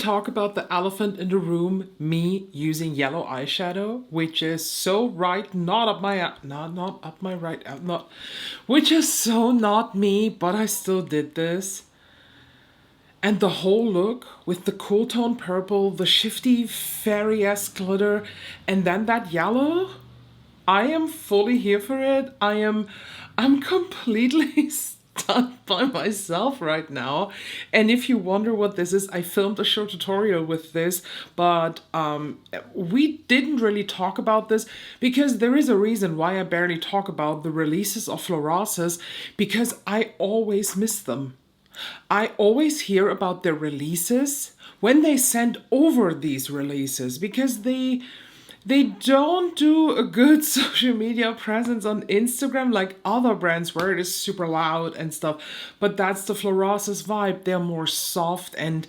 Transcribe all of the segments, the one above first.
Talk about the elephant in the room, me using yellow eyeshadow, which is so right, not up my not up my right, not, which is so not me, but I still did this. And the whole look with the cool tone purple, the shifty fairy-esque glitter, and then that yellow. I am fully here for it. I'm completely stunned by myself right now. And if you wonder what this is, I filmed a short tutorial with this, but we didn't really talk about this because there is a reason why I barely talk about the releases of Florasis, because I always miss them. I always hear about their releases when they send over these releases, because they don't do a good social media presence on Instagram like other brands where it is super loud and stuff. But that's the Florasis vibe. They're more soft and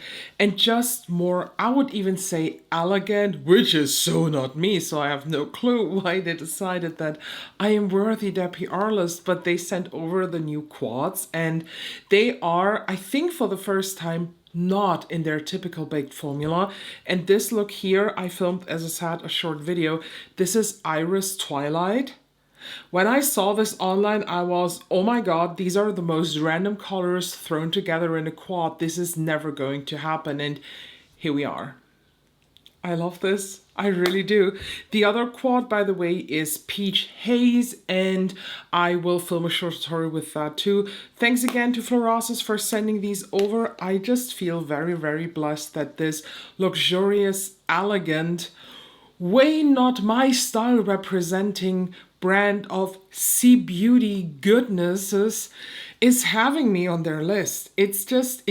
just more, I would even say, elegant, which is so not me. So I have no clue why they decided that I am worthy their PR list. But they sent over the new quads, and they are, I think, for the first time, not in their typical baked formula. And this look here, I filmed, as I said, a short video. This is Iris Twilight. When I saw this online, I was, oh my god, these are the most random colors thrown together in a quad. This is never going to happen. And here we are. I love this. I really do. The other quad, by the way, is Peach Haze, and I will film a short tutorial with that too. Thanks again to Florasis for sending these over. I just feel very, very blessed that this luxurious, elegant, way not my style representing brand of sea beauty goodnesses is having me on their list. It's just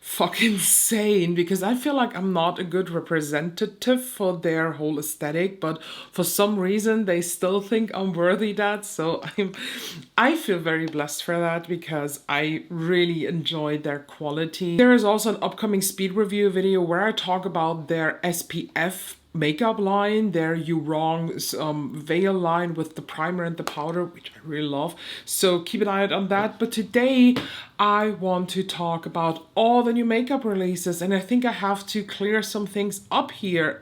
fucking insane, because I feel like I'm not a good representative for their whole aesthetic, but for some reason they still think I'm worthy that. So I feel very blessed for that, because I really enjoyed their quality. There is also an upcoming speed review video where I talk about their SPF makeup line, their You Wrong veil line with the primer and the powder, which I really love. So keep an eye out on that. But today I want to talk about all the new makeup releases, and I think I have to clear some things up here.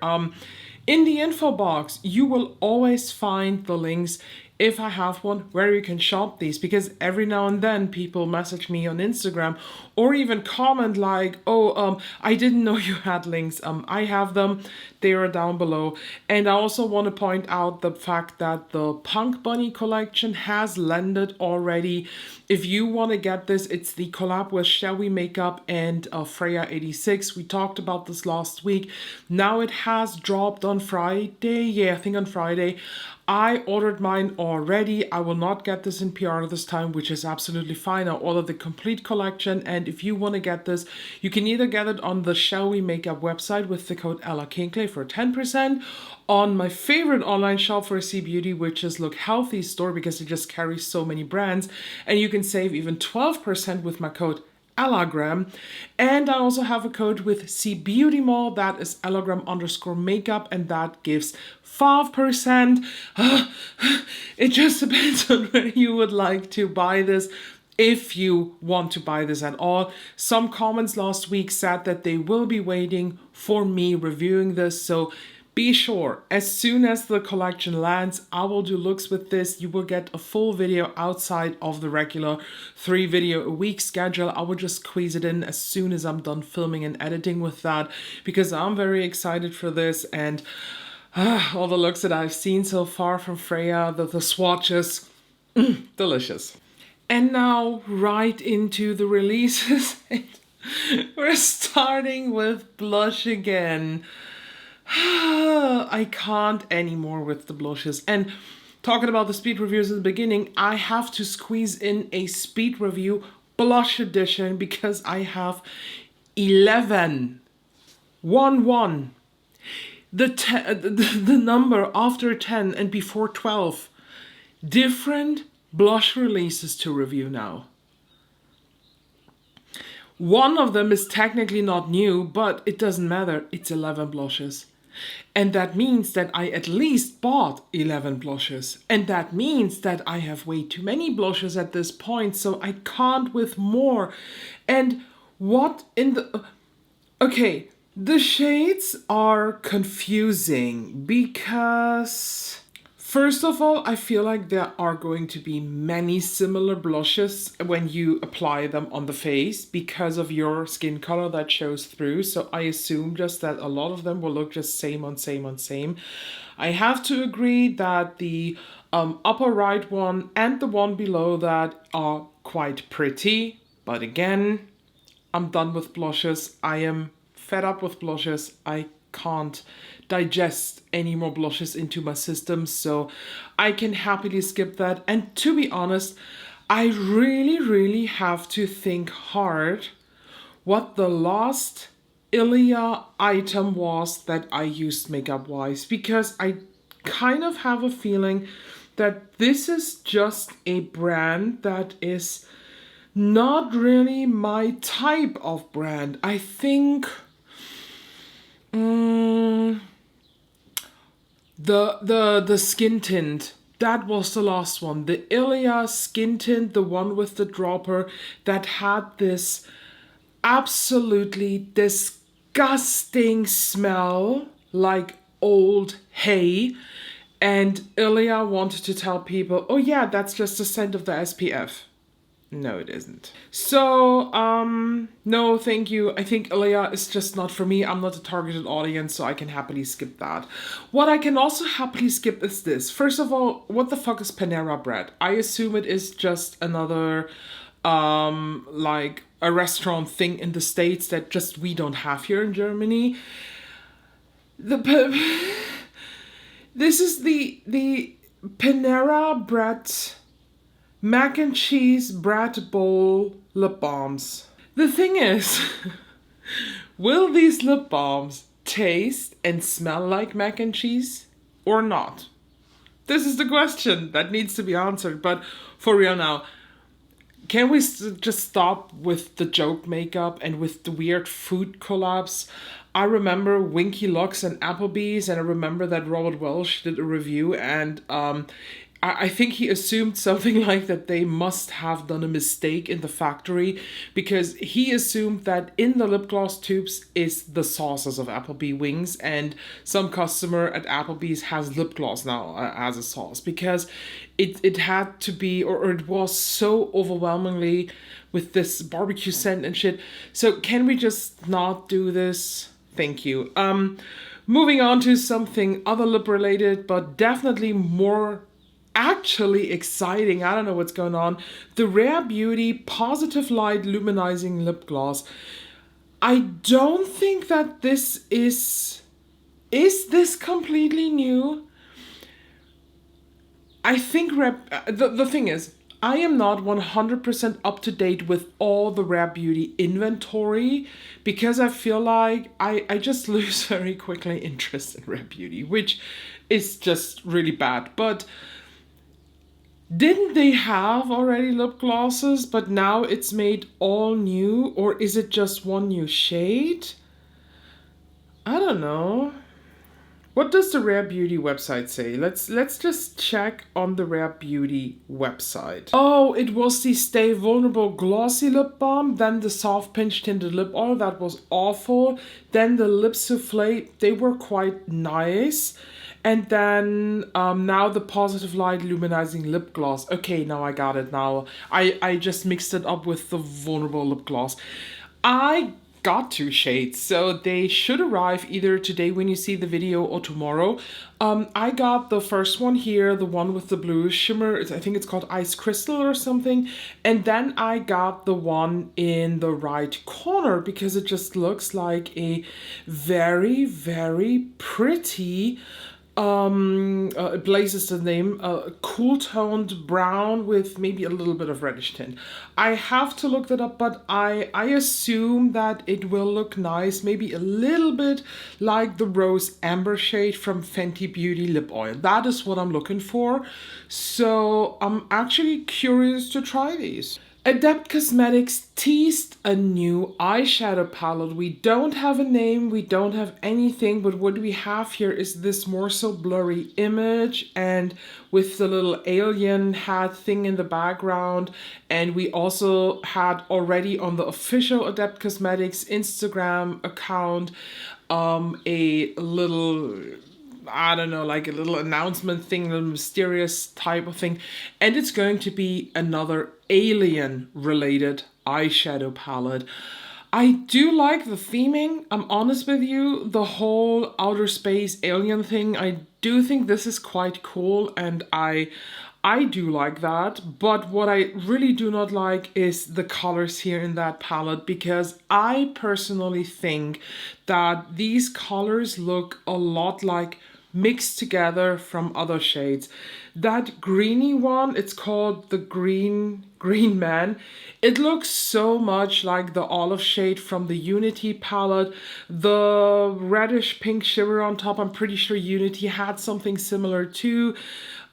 In the info box, you will always find the links, if I have one, where you can shop these, because every now and then people message me on Instagram or even comment like, oh, I didn't know you had links. I have them. They are down below. And I also want to point out the fact that the Punk Bunny collection has landed already. If you want to get this, it's the collab with Shall We Makeup and Freya86. We talked about this last week. Now it has dropped on Friday. Yeah, I think on Friday. I ordered mine already. I will not get this in PR this time, which is absolutely fine. I ordered the complete collection, and if you want to get this, you can either get it on the Shall We Makeup website with the code ELLAKINKLEY for 10%, on my favorite online shop for Sea Beauty, which is Look Healthy store, because it just carries so many brands, and you can save even 12% with my code ELLAGRAM. And I also have a code with Sea Beauty Mall, that is ELLAGRAM_makeup, and that gives 5%. It just depends on where you would like to buy this, if you want to buy this at all. Some comments last week said that they will be waiting for me reviewing this, so be sure, as soon as the collection lands, I will do looks with this. You will get a full video outside of the regular 3 video a week schedule. I will just squeeze it in as soon as I'm done filming and editing with that, because I'm very excited for this. And all the looks that I've seen so far from Freya, the swatches, delicious. And now right into the releases. We're starting with blush again. I can't anymore with the blushes. And talking about the speed reviews in the beginning, I have to squeeze in a speed review blush edition, because I have 11. 1. The number after 10 and before 12 different blush releases to review now. One of them is technically not new, but it doesn't matter. It's 11 blushes. And that means that I at least bought 11 blushes. And that means that I have way too many blushes at this point, so I can't with more. And what in the... Okay, The shades are confusing because, first of all, I feel like there are going to be many similar blushes when you apply them on the face because of your skin color that shows through. So I assume just that a lot of them will look just same on same on same. I have to agree that the upper right one and the one below that are quite pretty. But again, I'm done with blushes. I am fed up with blushes. I can't digest any more blushes into my system, so I can happily skip that. And to be honest, I really have to think hard what the last Ilia item was that I used makeup wise, because I kind of have a feeling that this is just a brand that is not really my type of brand. I think the skin tint, that was the last one. The Ilia skin tint, the one with the dropper that had this absolutely disgusting smell like old hay. And Ilia wanted to tell people, oh yeah, that's just the scent of the SPF. No, it isn't. So, no, thank you. I think Ilia is just not for me. I'm not a targeted audience, so I can happily skip that. What I can also happily skip is this. First of all, what the fuck is Panera bread? I assume it is just another, like a restaurant thing in the States that just we don't have here in Germany. This is the Panera bread mac and cheese bread bowl lip balms. The thing is, will these lip balms taste and smell like mac and cheese or not? This is the question that needs to be answered. But for real now, can we just stop with the joke makeup and with the weird food collabs? I remember Winky Lux and Applebee's, and I remember that Robert Welsh did a review, and I think he assumed something like that they must have done a mistake in the factory, because he assumed that in the lip gloss tubes is the sauces of Applebee wings, and some customer at Applebee's has lip gloss now as a sauce, because it had to be, or it was so overwhelmingly with this barbecue scent and shit. So can we just not do this? Thank you. Moving on to something other lip related, but definitely more actually exciting. I don't know what's going on. The Rare Beauty Positive Light Luminizing Lip Gloss. I don't think that this is this completely new? I think the thing is, I am not 100% up to date with all the Rare Beauty inventory, because I feel like I just lose very quickly interest in Rare Beauty, which is just really bad. But didn't they have already lip glosses, but now it's made all new? Or is it just one new shade? I don't know. What does the Rare Beauty website say? Let's just check on the Rare Beauty website. Oh, it was the Stay Vulnerable Glossy Lip Balm, then the Soft Pinch Tinted Lip Oil, that was awful. Then the Lip Souffle, they were quite nice. And then now the Positive Light Luminizing Lip Gloss. Okay, now I got it now. I just mixed it up with the Vulnerable Lip Gloss. I got two shades, so they should arrive either today when you see the video or tomorrow. I got the first one here, the one with the blue shimmer. I think it's called Ice Crystal or something. And then I got the one in the right corner because it just looks like a very pretty Blaze is the name, cool toned brown with maybe a little bit of reddish tint. I have to look that up, but I assume that it will look nice, maybe a little bit like the Rose Amber shade from Fenty Beauty Lip Oil. That is what I'm looking for. So I'm actually curious to try these. Adept Cosmetics teased a new eyeshadow palette. We don't have a name, we don't have anything, but what we have here is this more so blurry image and with the little alien hat thing in the background. And we also had already on the official Adept Cosmetics Instagram account a little, I don't know, like a little announcement thing, a mysterious type of thing. And it's going to be another alien related eyeshadow palette. I do like the theming. I'm honest with you. The whole outer space alien thing, I do think this is quite cool, and I do like that. But what I really do not like is the colors here in that palette, because I personally think that these colors look a lot like mixed together from other shades. That greeny one, it's called the Green Man. It looks so much like the olive shade from the Unity palette. The reddish pink shimmer on top, I'm pretty sure Unity had something similar too.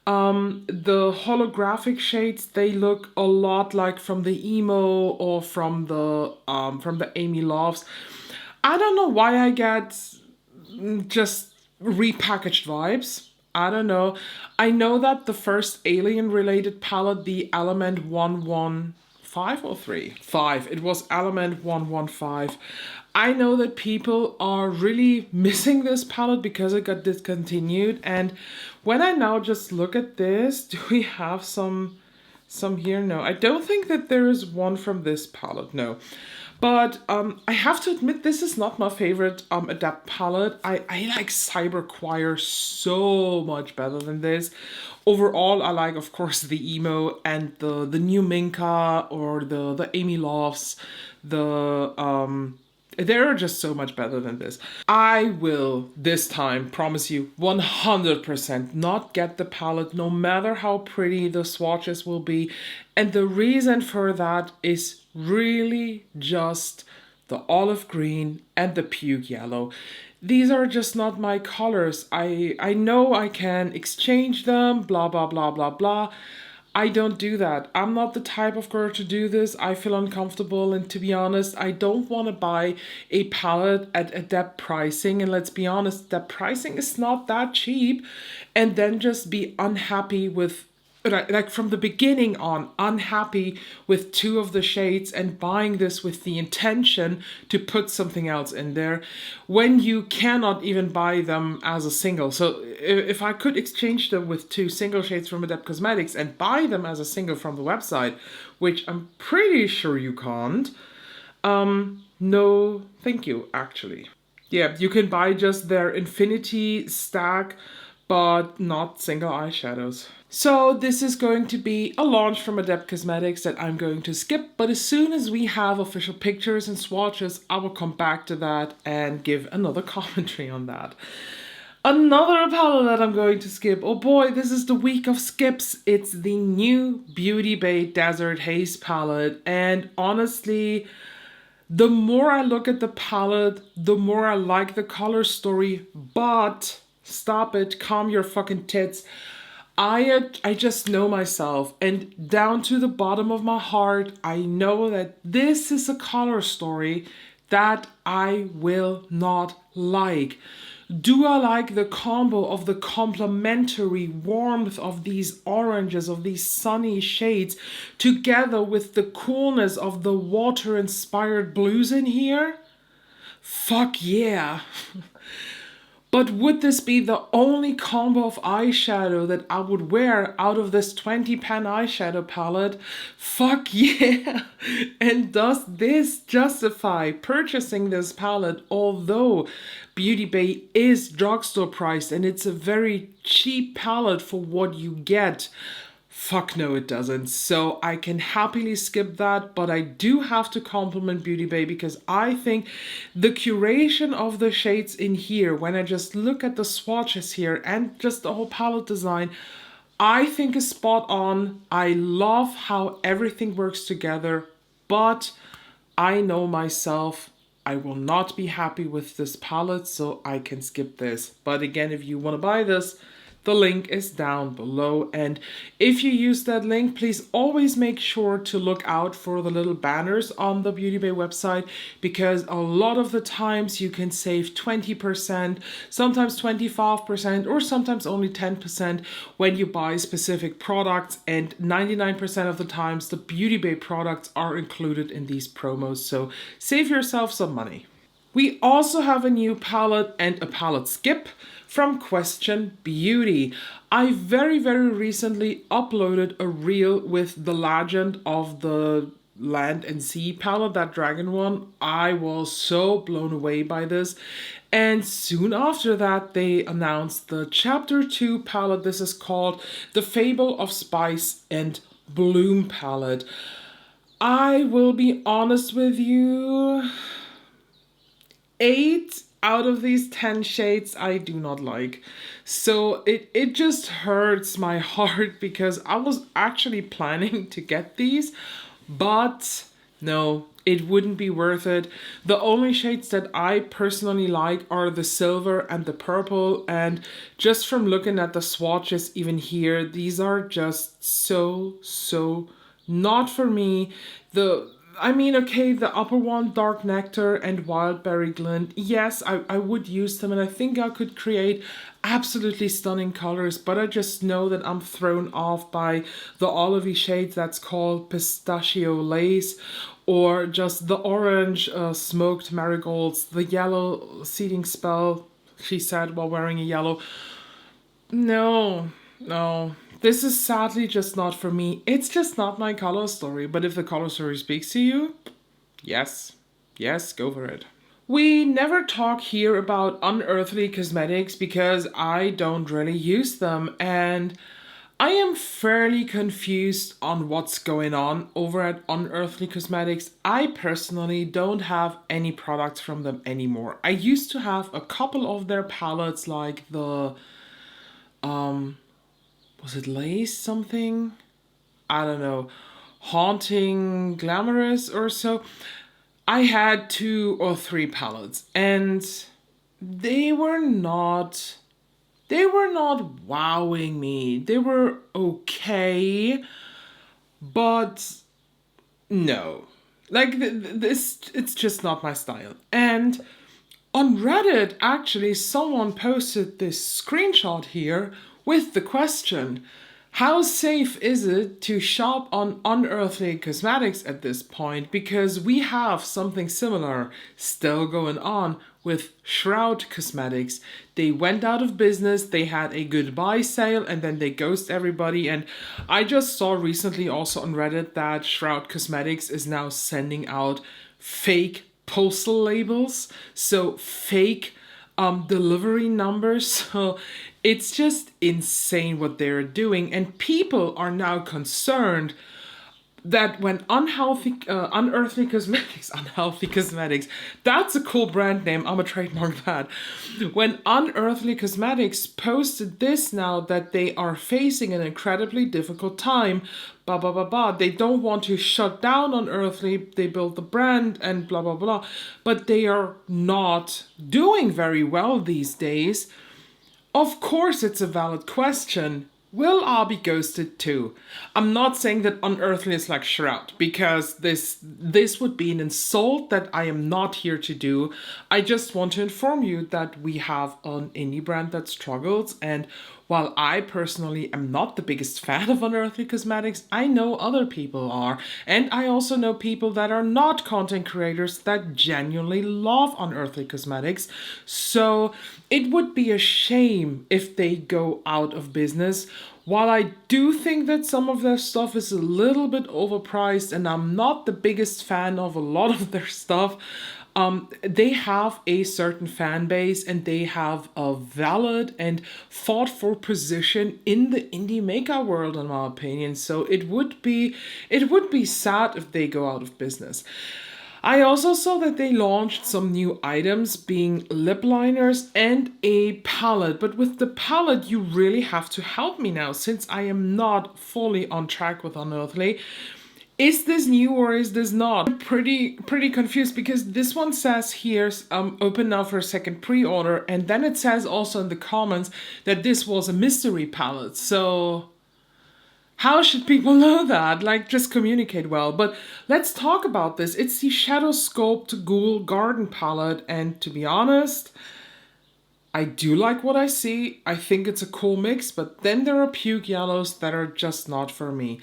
The holographic shades, they look a lot like from the emo or from the Amy Loves. I don't know why I get just repackaged vibes. I don't know. I know that the first alien related palette, the Element 115 or 3? 5. It was Element 115. I know that people are really missing this palette because it got discontinued. And when I now just look at this, do we have some here? No, I don't think that there is one from this palette. No. But I have to admit, this is not my favorite Adept palette. I like Cyber Choir so much better than this. Overall, I like, of course, the emo and the new Minka or the Amy Loves. They're just so much better than this. I will, this time, promise you, 100% not get the palette, no matter how pretty the swatches will be. And the reason for that is really just the olive green and the puke yellow. These are just not my colors. I know I can exchange them, blah, blah, blah, blah, blah. I don't do that. I'm not the type of girl to do this. I feel uncomfortable, and to be honest, I don't want to buy a palette at Adept pricing, and let's be honest, that pricing is not that cheap, and then just be unhappy with, like from the beginning on, unhappy with two of the shades and buying this with the intention to put something else in there when you cannot even buy them as a single. So if I could exchange them with two single shades from Adept Cosmetics and buy them as a single from the website, which I'm pretty sure you can't, no thank you, actually. Yeah, you can buy just their Infinity stack, but not single eyeshadows. So this is going to be a launch from Adept Cosmetics that I'm going to skip, but as soon as we have official pictures and swatches, I will come back to that and give another commentary on that. Another palette that I'm going to skip, oh boy, this is the week of skips. It's the new Beauty Bay Desert Haze palette, and honestly, the more I look at the palette, the more I like the color story, but stop it, calm your fucking tits. I just know myself, and down to the bottom of my heart, I know that this is a color story that I will not like. Do I like the combo of the complementary warmth of these oranges, of these sunny shades, together with the coolness of the water-inspired blues in here? Fuck yeah. But would this be the only combo of eyeshadow that I would wear out of this 20 pan eyeshadow palette? Fuck yeah! And does this justify purchasing this palette, although Beauty Bay is drugstore priced and it's a very cheap palette for what you get? Fuck no, it doesn't. So I can happily skip that, but I do have to compliment Beauty Bay because I think the curation of the shades in here, when I just look at the swatches here and just the whole palette design, I think is spot on. I love how everything works together, but I know myself, I will not be happy with this palette, so I can skip this. But again, if you want to buy this, The link is down below, and if you use that link, please always make sure to look out for the little banners on the Beauty Bay website, because a lot of the times you can save 20%, sometimes 25%, or sometimes only 10% when you buy specific products, and 99% of the times the Beauty Bay products are included in these promos, so save yourself some money. We also have a new palette and a palette skip from Question Beauty. I very recently uploaded a reel with the Legend of the Land and Sea palette, that dragon one. I was so blown away by this. And soon after that, they announced the Chapter 2 palette. This is called the Fable of Spice and Bloom palette. I will be honest with you, 8 out of these 10 shades I do not like. So it just hurts my heart, because I was actually planning to get these, but no, it wouldn't be worth it. The only shades that I personally like are the silver and the purple, and just from looking at the swatches even here, these are just so not for me. Okay, the upper one, Dark Nectar and Wildberry Glint, yes, I would use them, and I think I could create absolutely stunning colors, but I just know that I'm thrown off by the olivey shade that's called Pistachio Lace, or just the orange Smoked Marigolds, the yellow Seeding Spell, she said while wearing a yellow. No. This is sadly just not for me. It's just not my color story. But if the color story speaks to you, yes, go for it. We never talk here about Unearthly Cosmetics because I don't really use them, and I am fairly confused on what's going on over at Unearthly Cosmetics. I personally don't have any products from them anymore. I used to have a couple of their palettes, like the was it Lace something? I don't know. Haunting Glamorous or so. I had 2 or 3 palettes, and they were not wowing me. They were okay, but no. Like this, it's just not my style. And on Reddit, actually, someone posted this screenshot here with the question, how safe is it to shop on Unearthly Cosmetics at this point? Because we have something similar still going on with Shroud Cosmetics. They went out of business, they had a goodbye sale, and then they ghost everybody. And I just saw recently also on Reddit that Shroud Cosmetics is now sending out fake postal labels, so fake delivery numbers. So it's just insane what they're doing, and people are now concerned that when Unearthly Cosmetics, that's a cool brand name, I'm a trademark that. When Unearthly Cosmetics posted this now, that they are facing an incredibly difficult time, they don't want to shut down Unearthly, they built the brand and blah blah blah, but they are not doing very well these days. Of course it's a valid question. Will I be ghosted too? I'm not saying that Unearthly is like Shroud, because this would be an insult that I am not here to do. I just want to inform you that we have an indie brand that struggles, and while I personally am not the biggest fan of Unearthly Cosmetics, I know other people are. And I also know people that are not content creators that genuinely love Unearthly Cosmetics. So it would be a shame if they go out of business. While I do think that some of their stuff is a little bit overpriced, and I'm not the biggest fan of a lot of their stuff, they have a certain fan base, and they have a valid and fought for position in the indie makeup world, in my opinion. So it would be sad if they go out of business. I also saw that they launched some new items, being lip liners and a palette. But with the palette, you really have to help me now, since I am not fully on track with Unearthly. Is this new or is this not? I'm pretty confused because this one says here, open now for a second pre-order, and then it says also in the comments that this was a mystery palette. So how should people know that? Like, just communicate well. But let's talk about this. It's the Shadowsculpt Ghoul Garden palette, and to be honest, I do like what I see. I think it's a cool mix, but then there are puke yellows that are just not for me.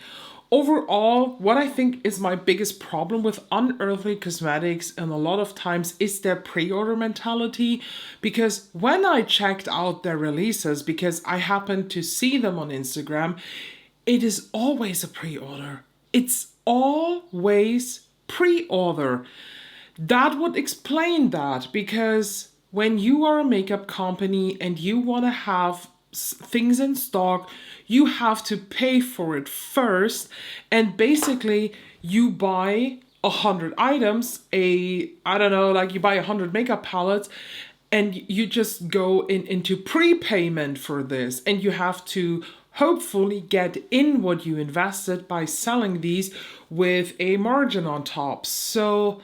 Overall, what I think is my biggest problem with Unearthly Cosmetics and a lot of times is their pre-order mentality, because when I checked out their releases, because I happened to see them on Instagram, it is always a pre-order. It's always pre-order. That would explain that, because when you are a makeup company and you want to have things in stock, you have to pay for it first, and basically you buy 100 items, I don't know, like you buy 100 makeup palettes, and you just go into prepayment for this, and you have to hopefully get in what you invested by selling these with a margin on top. So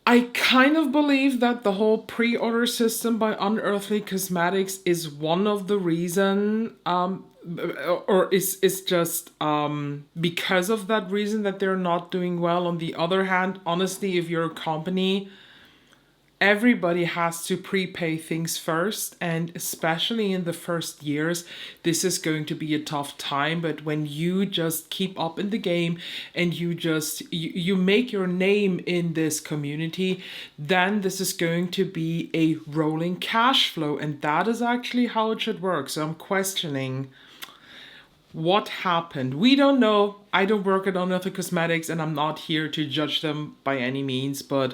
I kind of believe that the whole pre-order system by Unearthly Cosmetics is one of the reason, or is just because of that reason that they're not doing well. On the other hand, honestly, if you're a company, everybody has to prepay things first, and especially in the first years, this is going to be a tough time. But when you just keep up in the game and you make your name in this community, then this is going to be a rolling cash flow, and that is actually how it should work. So I'm questioning what happened. We don't know. I don't work at Unearthly Cosmetics, and I'm not here to judge them by any means, but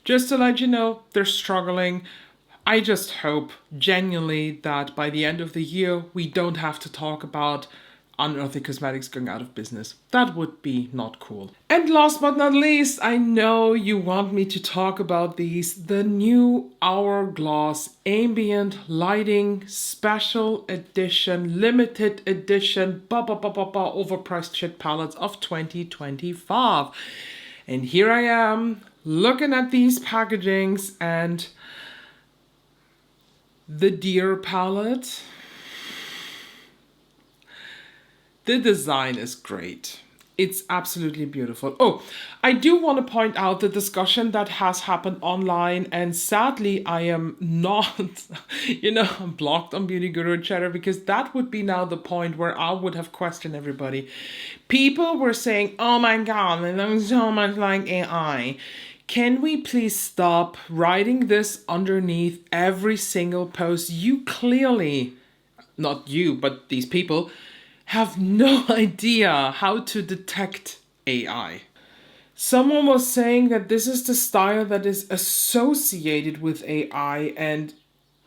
just to let you know, they're struggling. I just hope genuinely that by the end of the year, we don't have to talk about Unearthly Cosmetics going out of business. That would be not cool. And last but not least, I know you want me to talk about the new Hourglass Ambient Lighting Special Edition, Limited Edition, overpriced shit palettes of 2025. And here I am, looking at these packagings, and the deer palette. The design is great. It's absolutely beautiful. Oh, I do want to point out the discussion that has happened online, and sadly I am not, I'm blocked on Beauty Guru Chatter, because that would be now the point where I would have questioned everybody. People were saying, oh my god, it looks so much like AI. Can we please stop writing this underneath every single post? You clearly, not you, but these people, have no idea how to detect AI. Someone was saying that this is the style that is associated with AI, and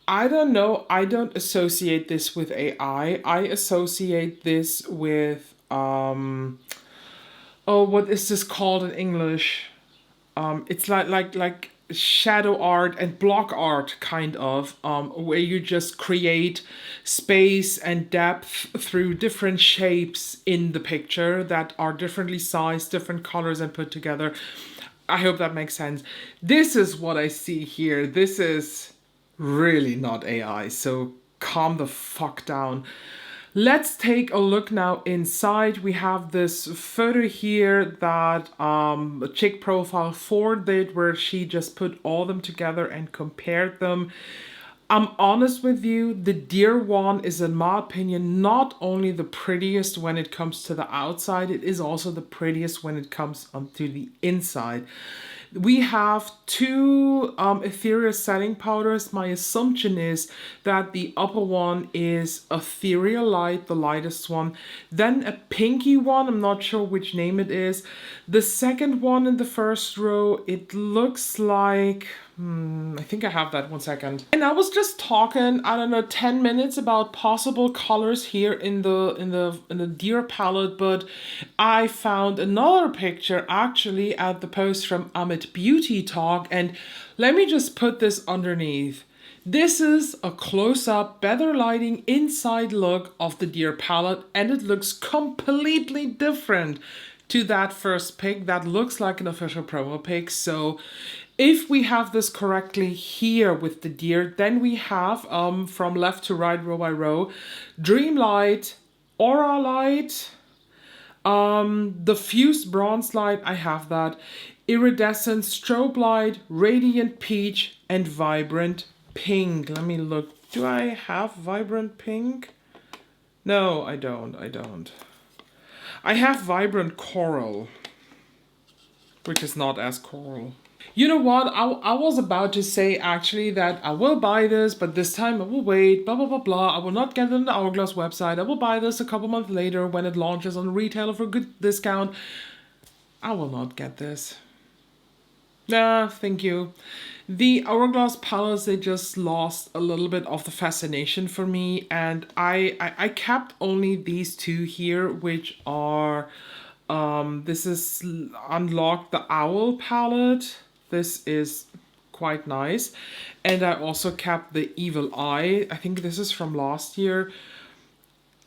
I don't know, I don't associate this with AI. I associate this with, what is this called in English? It's like shadow art and block art, kind of, where you just create space and depth through different shapes in the picture that are differently sized, different colors, and put together. I hope that makes sense. This is what I see here. This is really not AI, so calm the fuck down. Let's take a look now inside. We have this photo here that Chick Profile 4 did, where she just put all them together and compared them. I'm honest with you, the deer one is, in my opinion, not only the prettiest when it comes to the outside, it is also the prettiest when it comes to the inside. We have two ethereal setting powders. My assumption is that the upper one is Ethereal Light, the lightest one. Then a pinky one, I'm not sure which name it is. The second one in the first row, it looks like... I think I have that, 1 second. And I was just talking, I don't know, 10 minutes about possible colors here in the deer palette, but I found another picture actually at the post from Amit Beauty Talk, and let me just put this underneath. This is a close-up, better lighting inside look of the deer palette, and it looks completely different to that first pic that looks like an official promo pic. So if we have this correctly here with the deer, then we have from left to right, row by row, Dreamlight, Aura Light, the Fused Bronze Light, I have that, Iridescent, Strobe Light, Radiant Peach, and Vibrant Pink. Let me look. Do I have Vibrant Pink? No, I don't. I have Vibrant Coral, which is not as coral. You know what? I was about to say actually that I will buy this, but this time I will wait, blah, blah, blah, blah. I will not get it on the Hourglass website. I will buy this a couple months later when it launches on retail for a good discount. I will not get this. Nah, thank you. The Hourglass palettes, they just lost a little bit of the fascination for me, and I kept only these two here, which are, this is Unlock the Owl palette. This is quite nice. And I also kept the Evil Eye. I think this is from last year.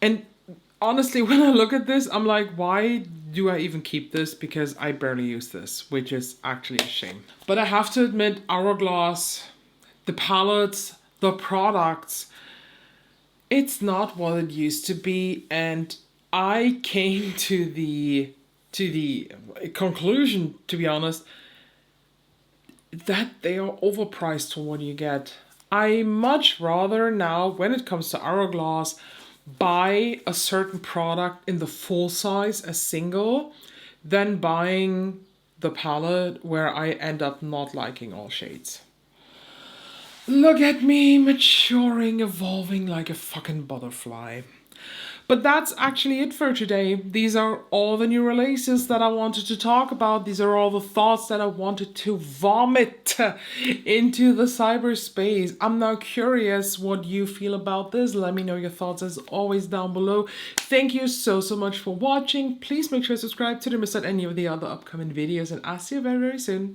And honestly, when I look at this, I'm like, why do I even keep this? Because I barely use this, which is actually a shame. But I have to admit, Hourglass, the palettes, the products, it's not what it used to be. And I came to the conclusion, to be honest, that they are overpriced for what you get. I much rather now, when it comes to Hourglass, buy a certain product in the full size, a single, than buying the palette where I end up not liking all shades. Look at me maturing, evolving like a fucking butterfly. But that's actually it for today. These are all the new releases that I wanted to talk about. These are all the thoughts that I wanted to vomit into the cyberspace. I'm now curious what you feel about this. Let me know your thoughts as always down below. Thank you so much for watching. Please make sure to subscribe to miss out any of the other upcoming videos, and I'll see you very soon.